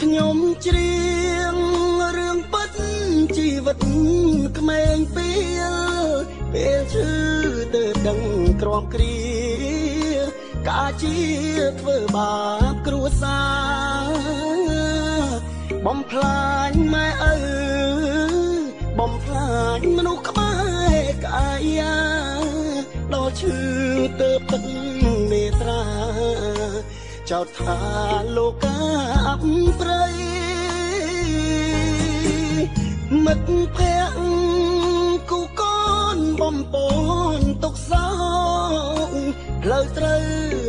ខ្ញុំច្រៀងរឿងពិតជីវិតក្មេងពេលឈឺទៅដឹងក្រំគ្រាកាជាធ្វើបាបគ្រួសារបំផ្លាញម៉ែឪបំផ្លាញមនុស្សក្បែរកាយាដល់ឈឺទៅទឹកនេត្រាចោទថាលោកាអបព្រៃមិត្តភក្តិគូកូនបំពន់ទុកសោកផ្លូវត្រូវ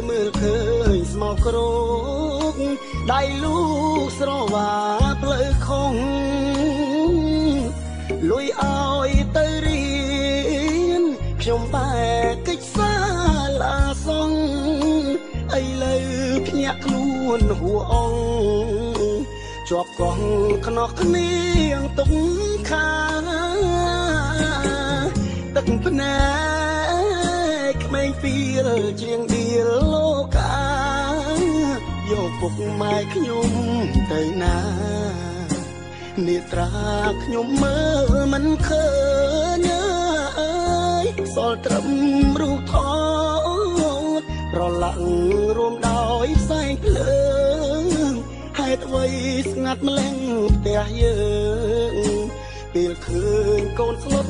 មើលឃើញស្មោកគ្រោកដៃលូស្រវាផ្លូវខុងលុយឲ្យទៅរៀនខ្ញុំបែកកិច្ចសាលាសងឥឡូវភ្ញាក់ខ្លួនហួអងជាប់កងខ្នោះគ្នាទុកខាទឹកភ្នែកក្មេងពីលជាងឌៀលលោកាយកពុកម៉ែខ្ញុំទៅណានេត្រាខ្ញុំមើលមិនឃើញអើយសល់ត្រឹមរូបថតប្រឡាក់រួមដោយផ្សែងភ្លើងហេតុអ្វីស្ងាត់ម្លឹងផ្ទះយើងពេលឃើញកូនស្លុត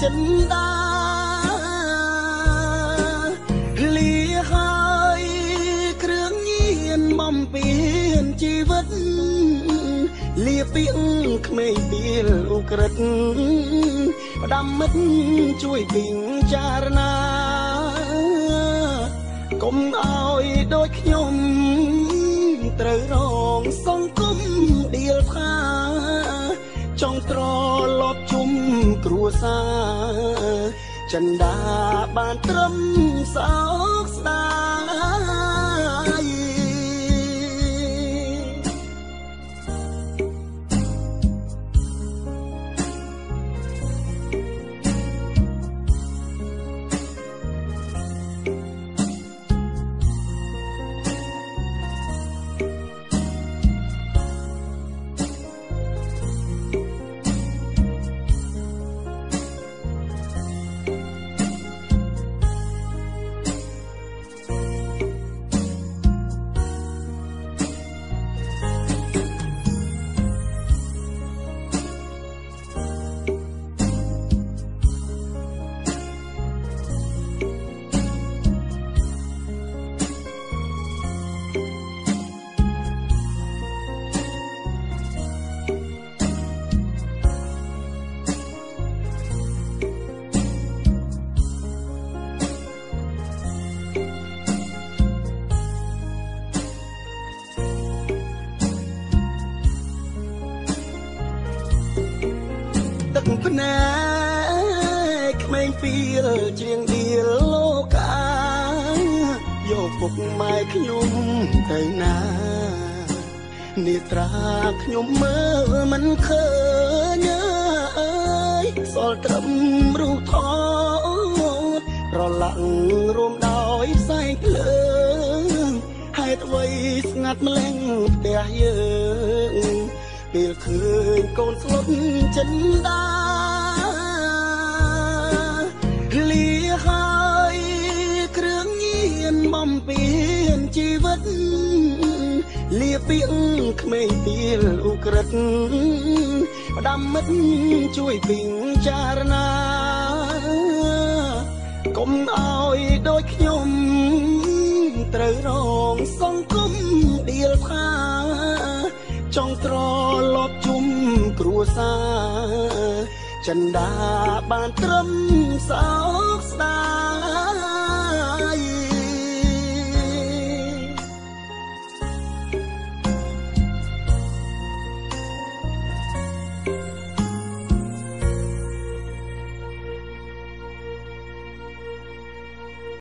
ចិនដាលាហើយគ្រឿងញៀនបំពេញជីវិតលាពីក្មេងពីលឧក្រិដ្ឋផ្ដាំមិត្តជួយពិចារណាកុំឲ្យដូចខ្ញុំត្រូវរងសង្គមដៀលថាចង់ត្រឡប់ជុំគ្រួសារចិនដាបានត្រឹមសោកស្ដាយទឹកភ្នែកក្មេងពីលជាងឌៀលលោកាយកពុកម៉ែខ្ញុំទៅណានេត្រាខ្ញុំមើលមិនឃើញអើយសល់ត្រឹមរូបថតប្រឡាក់រួមដោយផ្សែងភ្លើងហេតុអ្វីស្ងាត់ម្លឹងផ្ទះយើងពេលឃើញកូនស្លុតចិនដាលាហើយគ្រឿងញៀនបំពេញជីវិតលាពីក្មេងពីលឧក្រិដ្ឋផ្ដាំមិត្តជួយពិចារណាកុំឲ្យដូចខ្ញុំត្រូវរងសង្គមដៀលថាចង់ត្រឡប់ជុំគ្រួសារចិនដាបានត្រឹមសោកស្ដាយ